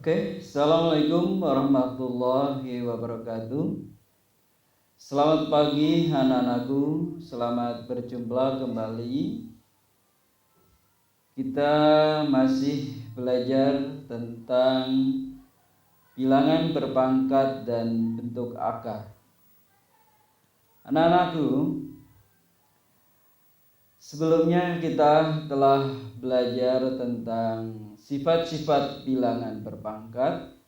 Assalamualaikum warahmatullahi wabarakatuh. Selamat pagi anak-anakku, selamat berjumpa kembali. Kita masih belajar tentang bilangan berpangkat dan bentuk akar. Anak-anakku, sebelumnya kita telah belajar tentang sifat-sifat bilangan berpangkat.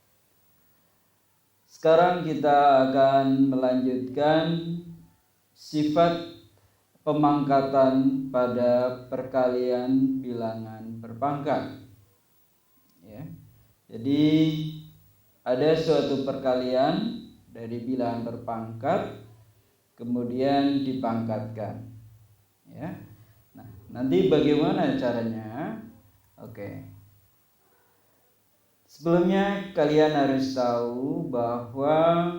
Sekarang kita akan melanjutkan sifat pemangkatan pada perkalian bilangan berpangkat. Ya. Jadi ada suatu perkalian dari bilangan berpangkat kemudian dipangkatkan. Ya. Nah, nanti bagaimana caranya? Sebelumnya kalian harus tahu bahwa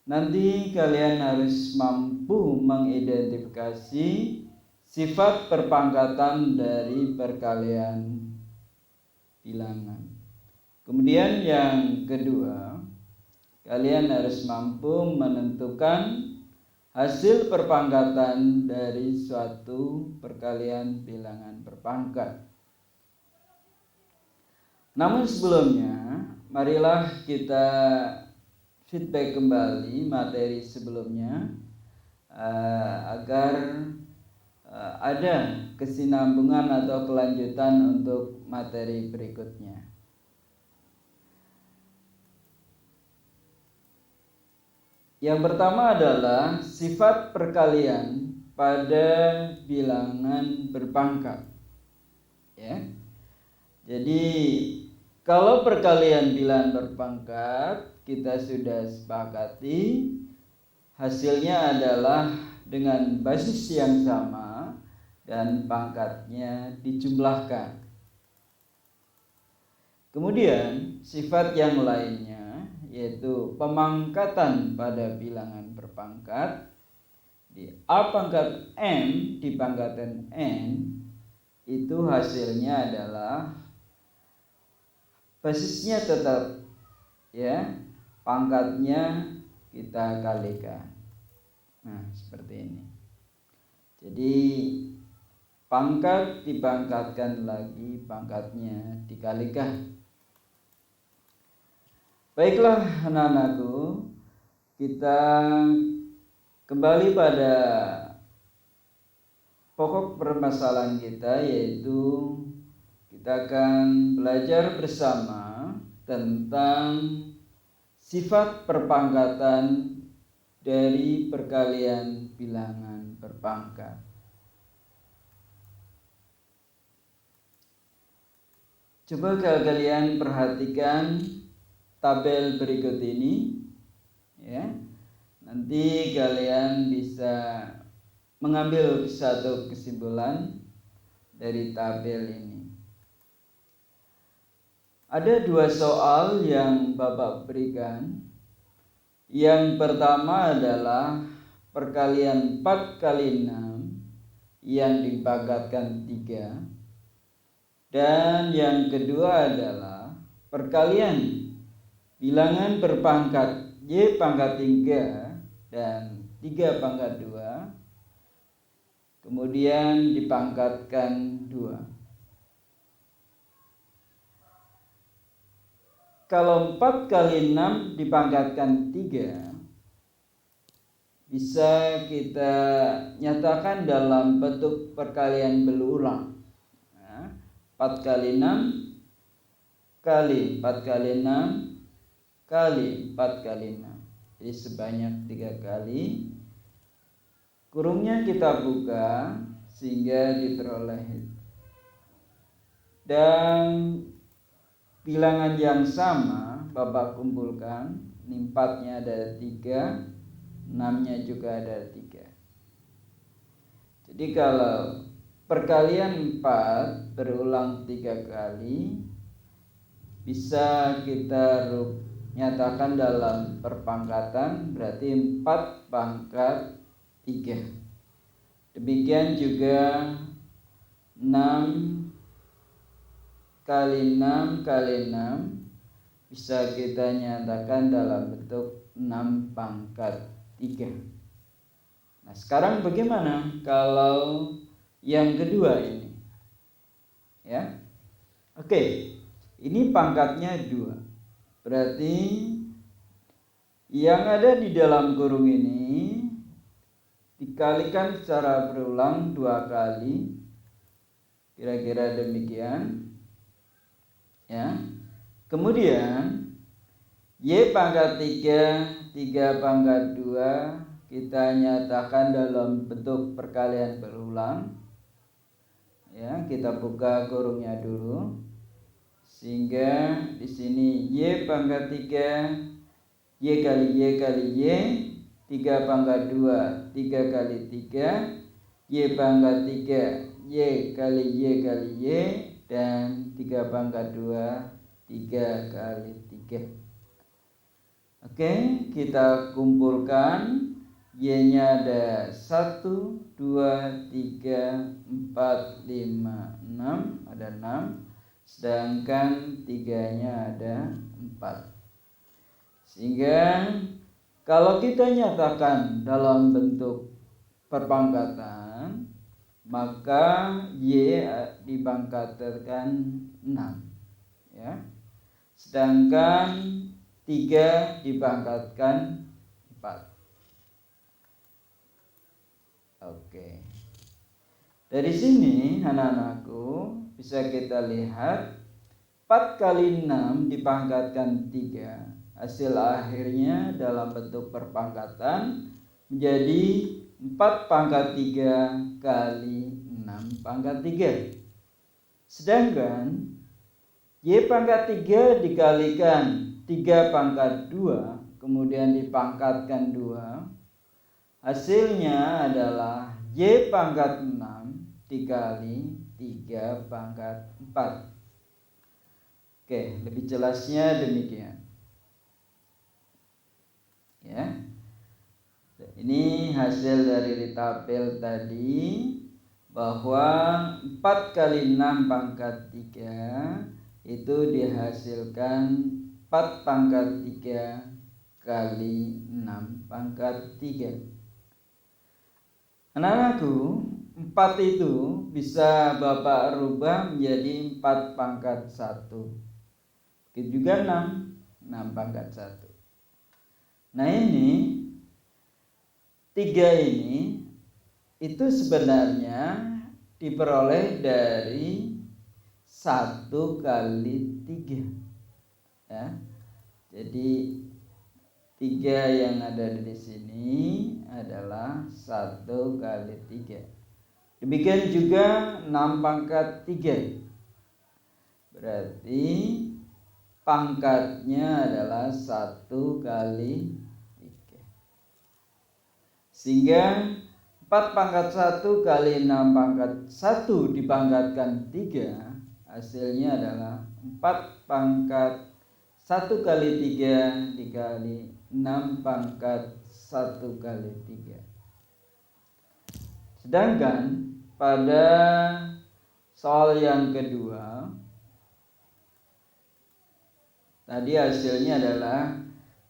nanti kalian harus mampu mengidentifikasi sifat perpangkatan dari perkalian bilangan. Kemudian yang kedua, kalian harus mampu menentukan hasil perpangkatan dari suatu perkalian bilangan berpangkat. Namun sebelumnya, marilah kita feedback kembali materi sebelumnya agar ada kesinambungan atau kelanjutan untuk materi berikutnya. Yang pertama adalah sifat perkalian pada bilangan berpangkat. Ya. Jadi kalau perkalian bilangan berpangkat kita sudah sepakati hasilnya adalah dengan basis yang sama dan pangkatnya dijumlahkan. Kemudian sifat yang lainnya yaitu pemangkatan pada bilangan berpangkat di A pangkat N dipangkatkan N, itu hasilnya adalah basisnya tetap ya, pangkatnya kita kalikan. Nah, seperti ini. Jadi pangkat dipangkatkan lagi, pangkatnya dikalikan. Baiklah anak-anakku, kita kembali pada pokok permasalahan kita, yaitu kita akan belajar bersama tentang sifat perpangkatan dari perkalian bilangan berpangkat. Coba kalian perhatikan tabel berikut ini, ya. Nanti kalian bisa mengambil satu kesimpulan dari tabel ini. Ada dua soal yang Bapak berikan. Yang pertama adalah perkalian 4 kali 6 yang dipangkatkan 3. Dan yang kedua adalah perkalian bilangan berpangkat Y pangkat 3 dan 3 pangkat 2 kemudian dipangkatkan 2. Kalau 4 kali 6 dipangkatkan 3 bisa kita nyatakan dalam bentuk perkalian berulang. 4 kali 6 kali 4 kali 6 kali 4 kali 6. Jadi sebanyak 3 kali. Kurungnya kita buka sehingga diperoleh. Dan bilangan yang sama Bapak kumpulkan. Ini 4-nya ada 3, 6-nya juga ada 3. Jadi kalau perkalian 4 berulang 3 kali, bisa kita nyatakan dalam perpangkatan, berarti 4 pangkat 3. Demikian juga 6 kali 6 kali 6 bisa kita nyatakan dalam bentuk 6 pangkat 3. Nah, sekarang bagaimana kalau yang kedua ini? Ya. Oke. Ini pangkatnya 2. Berarti yang ada di dalam kurung ini dikalikan secara berulang 2 kali. Kira-kira demikian. Ya. Kemudian Y pangkat 3, 3 pangkat 2 kita nyatakan dalam bentuk perkalian berulang. Ya, kita buka kurungnya dulu. Sehingga di sini Y pangkat 3, Y kali Y kali Y, 3 pangkat 2, 3 kali 3, Y pangkat 3, Y kali Y kali Y, dan 3 pangkat 2, 3 kali 3. Oke, kita kumpulkan. Y-nya ada 1, 2, 3, 4, 5, 6. Ada 6. Sedangkan 3-nya ada 4. Sehingga kalau kita nyatakan dalam bentuk perpangkatan, maka Y dipangkatkan 6. Ya. Sedangkan 3 dipangkatkan 4. Oke. Dari sini anak-anakku bisa kita lihat 4 kali 6 dipangkatkan 3. Hasil akhirnya dalam bentuk perpangkatan menjadi 4 pangkat 3 kali 6 pangkat 3. Sedangkan Y pangkat 3 dikalikan 3 pangkat 2 kemudian dipangkatkan 2. Hasilnya adalah Y pangkat 6 dikali 3 pangkat 4. Oke, lebih jelasnya demikian. Ya. Ini hasil dari tabel tadi, bahwa 4 kali 6 pangkat 3 itu dihasilkan 4 pangkat 3 kali 6 pangkat 3. Anak-anakku, 4 itu bisa Bapak rubah menjadi 4 pangkat 1. Itu juga 6 pangkat 1. Nah, ini 3 ini itu sebenarnya diperoleh dari 1 kali 3. Ya. Jadi 3 yang ada di sini adalah 1 kali 3. Demikian juga 6 pangkat 3. Berarti pangkatnya adalah 1 kali 3. Sehingga 4 pangkat 1 kali 6 pangkat 1 dipangkatkan 3. Hasilnya adalah 4 pangkat 1 kali 3 dikali 6 pangkat 1 kali 3. Sedangkan pada soal yang kedua, tadi hasilnya adalah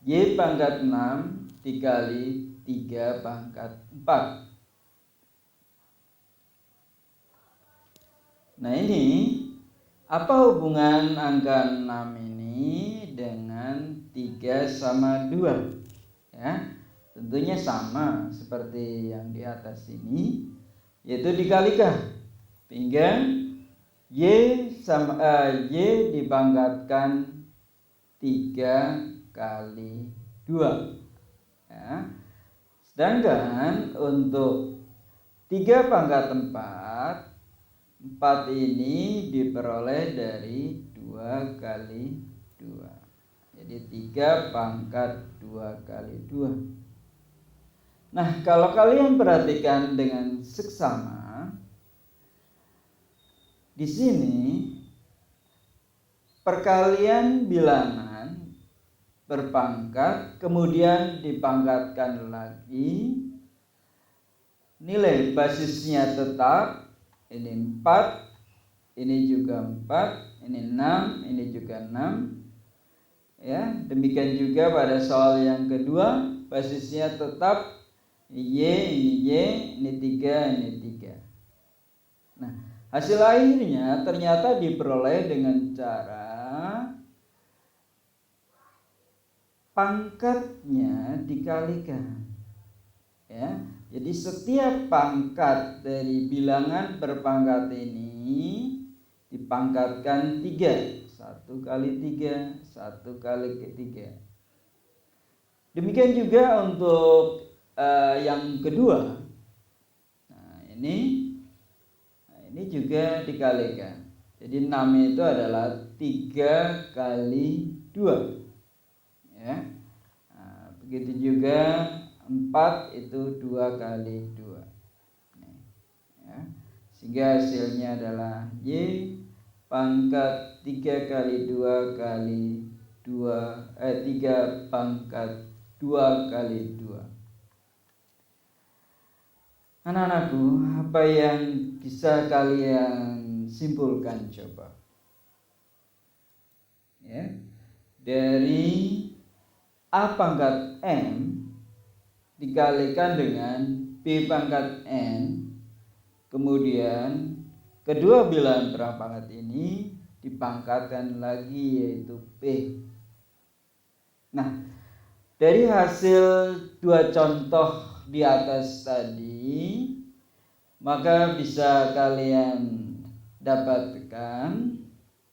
Y pangkat 6 dikali 3 pangkat 4. Nah, ini apa hubungan angka 6 ini dengan 3 sama 2? Ya, tentunya sama seperti yang di atas ini, yaitu dikalikan. Sehingga Y dipangkatkan 3 kali 2. Ya. Sedangkan untuk 3 pangkat 4 ini diperoleh dari 2 kali 2. Jadi 3 pangkat 2 kali 2. Nah, kalau kalian perhatikan dengan seksama, di sini perkalian bilangan berpangkat kemudian dipangkatkan lagi. Nilai basisnya tetap. Ini 4, ini juga 4, ini 6, ini juga 6. Ya, demikian juga pada soal yang kedua, basisnya tetap Y, ini 3, ini 3. Nah, hasil akhirnya ternyata diperoleh dengan cara pangkatnya dikalikan. Ya, jadi setiap pangkat dari bilangan berpangkat ini dipangkatkan 3. 1 kali 3, 1 kali 3. Demikian juga untuk yang kedua. Nah, ini juga dikalikan. Jadi 6 itu adalah 3 kali 2. Ya. Nah, begitu juga 4 itu 2 kali 2. Ya. Sehingga hasilnya adalah Y pangkat 3 kali 2 kali 3 pangkat 2 kali 2. Anak-anakku, apa yang bisa kalian simpulkan coba? Ya. Dari A pangkat M dikalikan dengan B pangkat N, kemudian kedua bilangan berpangkat ini dipangkatkan lagi yaitu P. Nah, dari hasil dua contoh di atas tadi, maka bisa kalian dapatkan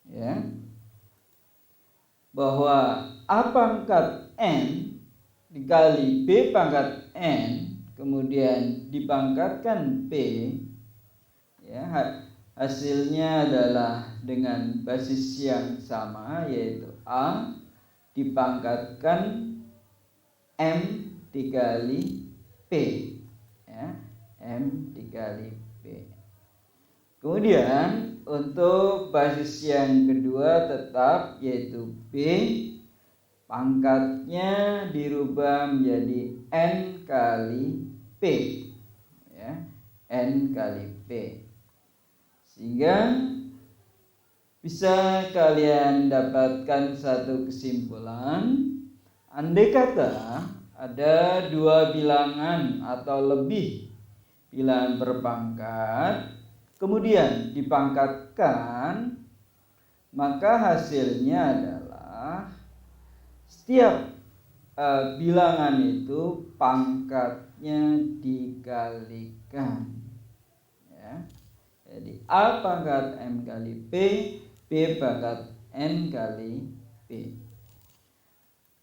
ya, bahwa A pangkat N dikali B pangkat N kemudian dipangkatkan P, ya, hasilnya adalah dengan basis yang sama yaitu A dipangkatkan M dikali P, ya, M dikali P. Kemudian untuk basis yang kedua tetap yaitu B, pangkatnya dirubah menjadi N kali P, ya, N kali P. Sehingga bisa kalian dapatkan satu kesimpulan, andai kata ada dua bilangan atau lebih bilangan berpangkat kemudian dipangkatkan, maka hasilnya adalah setiap bilangan itu pangkatnya dikalikan. Ya. Jadi A pangkat M kali P, B pangkat N kali P.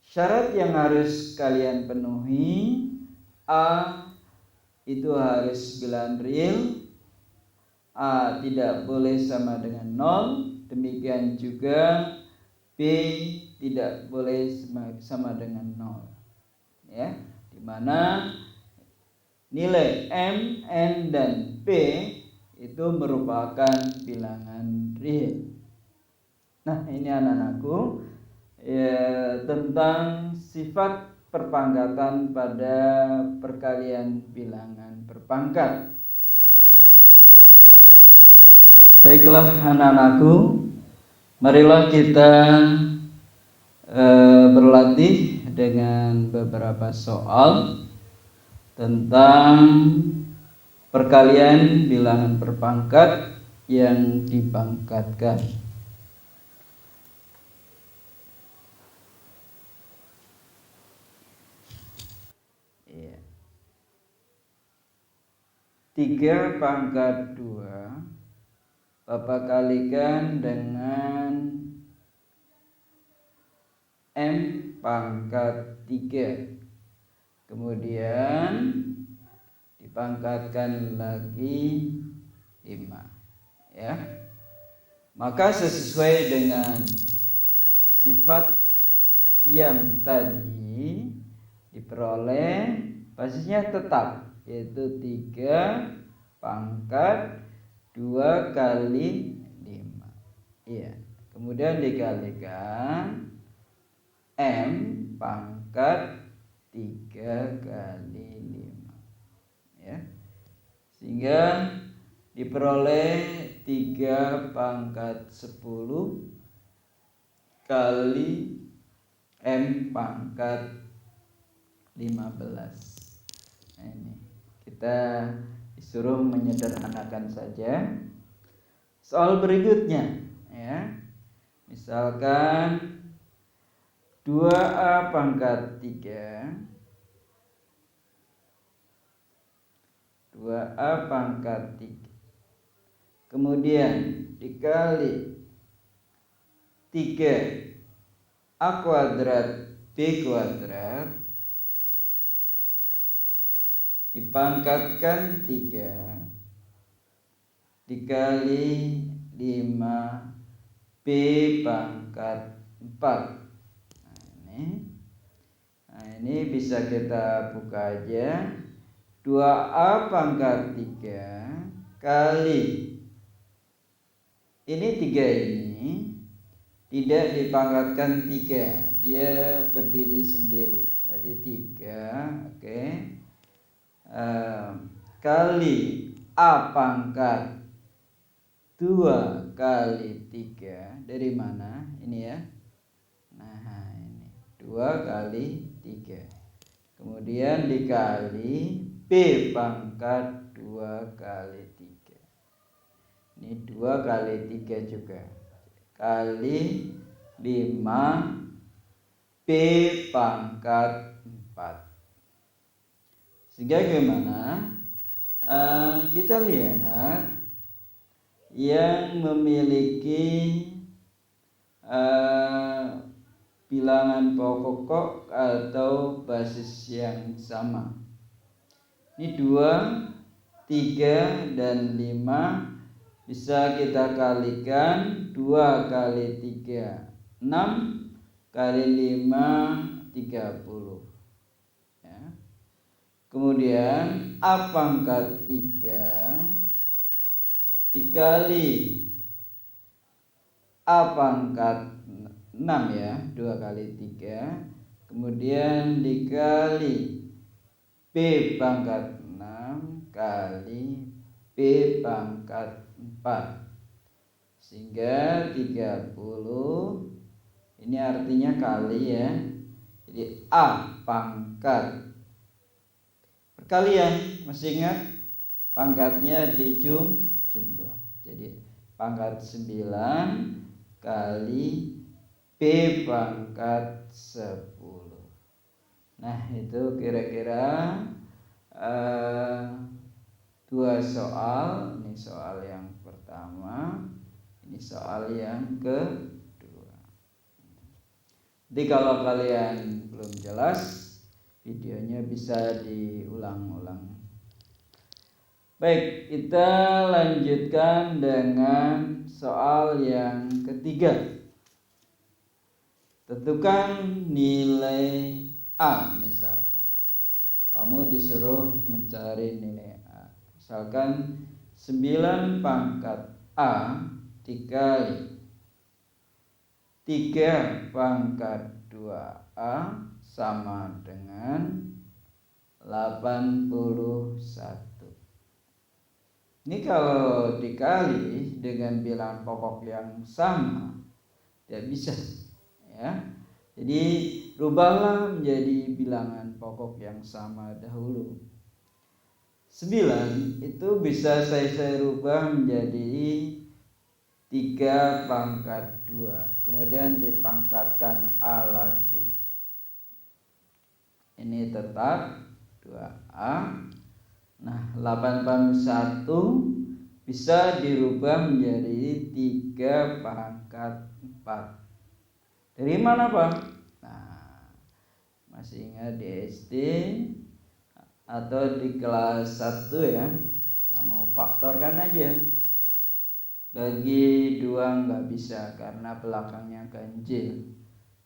Syarat yang harus kalian penuhi, A itu harus bilangan real, A tidak boleh sama dengan 0, demikian juga B tidak boleh sama dengan 0. Ya, di mana nilai M, N dan P itu merupakan bilangan real. Nah, ini anak-anakku ya, tentang sifat perpangkatan pada perkalian bilangan berpangkat. Ya. Baiklah anak-anakku, marilah kita berlatih dengan beberapa soal tentang perkalian bilangan berpangkat yang dipangkatkan. Ya. 3 pangkat 2 Bapak kalikan dengan M pangkat 3, kemudian dipangkatkan lagi 5, ya. Maka sesuai dengan sifat yang tadi diperoleh basisnya tetap yaitu 3 pangkat 2 kali 5. Iya. Kemudian dikalikan M pangkat 3 kali 5. Ya. Sehingga diperoleh 3 pangkat 10 kali M pangkat 15. Nah, ini kita disuruh menyederhanakan saja. Soal berikutnya ya. Misalkan 2A pangkat 3 2A pangkat 3 kemudian dikali 3A kuadrat B kuadrat dipangkatkan 3 dikali 5B pangkat 4. Nah ini bisa kita buka aja. 2A pangkat 3 kali ini 3 ini tidak dipangkatkan 3, dia berdiri sendiri. Berarti 3, oke. Kali A pangkat 2 kali 3 dari mana? Ini ya. Nah, ini 2 kali 3. Kemudian dikali B pangkat 2 kali 3. Ini 2 kali 3 juga. Kali 5 B pangkat 4. Sehingga gimana? Kita lihat yang memiliki bilangan pokok atau basis yang sama. Ini 2, 3, dan 5 bisa kita kalikan. 2 kali 3 6 kali 5 30 ya. Kemudian A pangkat 3 dikali A pangkat 6 ya, 2 kali 3. Kemudian dikali B pangkat 6 kali B pangkat 4. Sehingga 30 ini artinya kali ya. Jadi A pangkat perkalian, masih ingat pangkatnya di jumlah. Jadi pangkat 9 kali B pangkat 10. Nah itu kira-kira 2 soal. Ini soal yang pertama, ini soal yang kedua. Jadi kalau kalian belum jelas, videonya bisa diulang-ulang. Baik, kita lanjutkan dengan soal yang ketiga. Tentukan nilai A misalkan. Kamu disuruh mencari nilai A. Misalkan 9 pangkat A dikali 3 pangkat 2A sama dengan 81. Ini kalau dikali dengan bilangan pokok yang sama tidak bisa ya. Jadi rubahlah menjadi bilangan pokok yang sama dahulu. 9 itu bisa saya rubah menjadi 3 pangkat 2. Kemudian dipangkatkan A lagi. Ini tetap 2A. Nah 81 bisa dirubah menjadi 3 pangkat 4. Dari mana Pak? Nah, masih ingat di SD atau di kelas 1 ya. Kamu faktorkan aja. Bagi 2 nggak bisa karena belakangnya ganjil.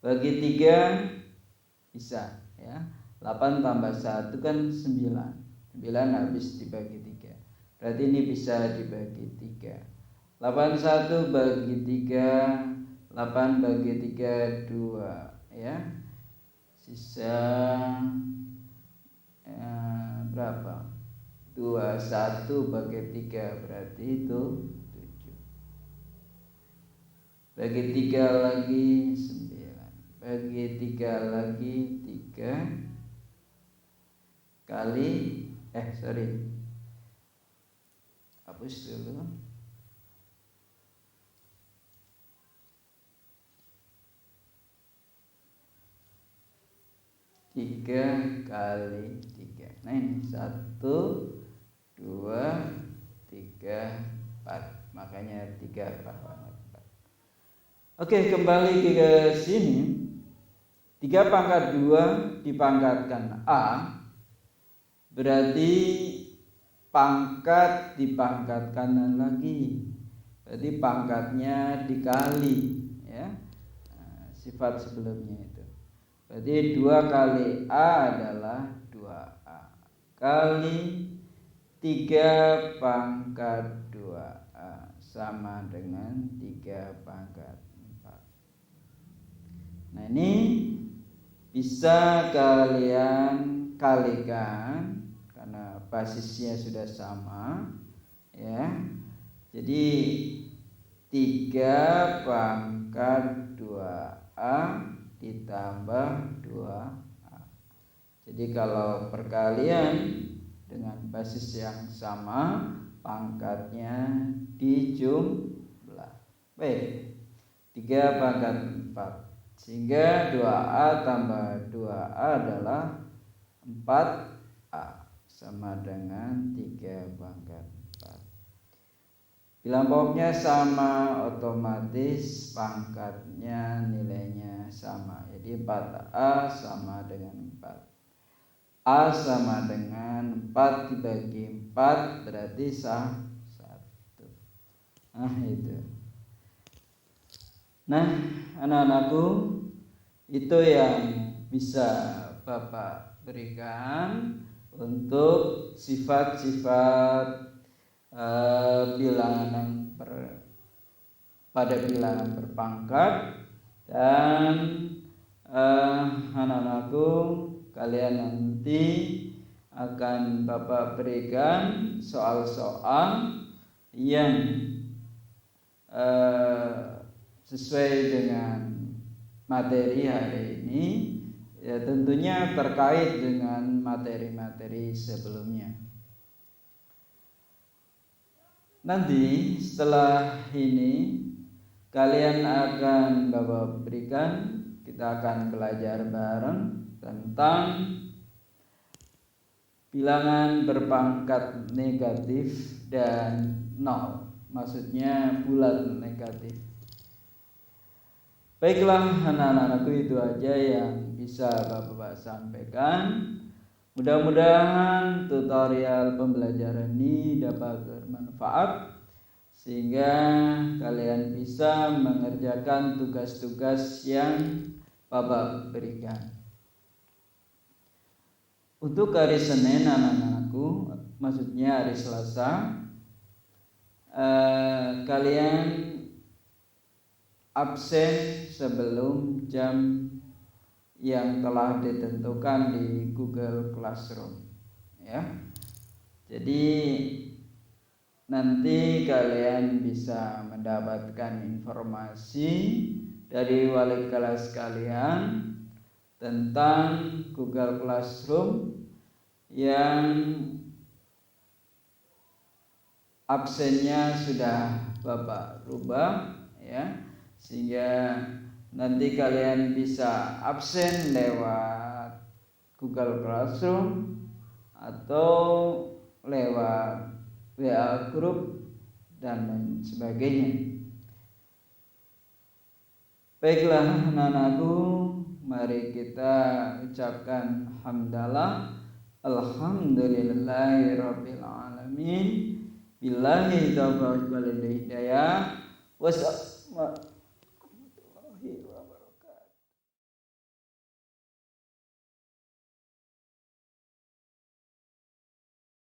Bagi 3 bisa ya. 8 tambah 1 kan 9. 9 habis dibagi 3. Berarti ini bisa dibagi 3. 81 bagi 3, 8 bagi 3 2 ya. Sisa berapa? 21 bagi 3 berarti itu 7. Bagi 3 lagi 9. Bagi 3 lagi 3 kali hapus dulu. 3 kali 3. Nah ini 1, 2, 3, 4. Makanya 3 pangkat 4. Oke, kembali ke sini. 3 pangkat 2 dipangkatkan A, berarti pangkat dipangkatkan lagi. Berarti pangkatnya dikali, ya. Nah, sifat sebelumnya itu. Berarti 2 kali A adalah 2A kali 3 pangkat 2A sama dengan 3 pangkat 4. Nah ini bisa kalian kalikan karena basisnya sudah sama, ya. Jadi 3 pangkat 2A ditambah 2A. Jadi kalau perkalian dengan basis yang sama, pangkatnya dijumlah. Baik, 3 pangkat 4. Sehingga 2A tambah 2A adalah 4A sama dengan 3 pangkat 4. Bilang pokoknya sama, otomatis pangkatnya nilainya sama. Jadi 4A sama dengan 4. A sama dengan 4 dibagi 4 berarti 1. Nah itu. Nah anak-anakku, itu yang bisa Bapak berikan untuk sifat-sifat bilangan pada bilangan berpangkat. Dan anak-anakku, kalian nanti akan Bapak berikan soal-soal yang sesuai dengan materi hari ini, ya tentunya terkait dengan materi-materi sebelumnya. Nanti setelah ini kalian akan Bapak berikan, kita akan belajar bareng tentang bilangan berpangkat negatif dan nol, maksudnya bulat negatif. Baiklah anak-anakku, itu aja yang bisa Bapak sampaikan. Mudah-mudahan tutorial pembelajaran ini dapat bermanfaat sehingga kalian bisa mengerjakan tugas-tugas yang Bapak berikan. Untuk hari Senin anak-anakku, maksudnya hari Selasa, kalian absen sebelum jam yang telah ditentukan di Google Classroom, ya. Jadi nanti kalian bisa mendapatkan informasi dari wali kelas kalian tentang Google Classroom yang absennya sudah Bapak rubah, ya, sehingga nanti kalian bisa absen lewat Google Classroom atau lewat WA Group dan lain sebagainya. Baiklah anak-anakku, mari kita ucapkan hamdalah, alhamdulillahirabbil alamin, billahi taufiq wal hidayah.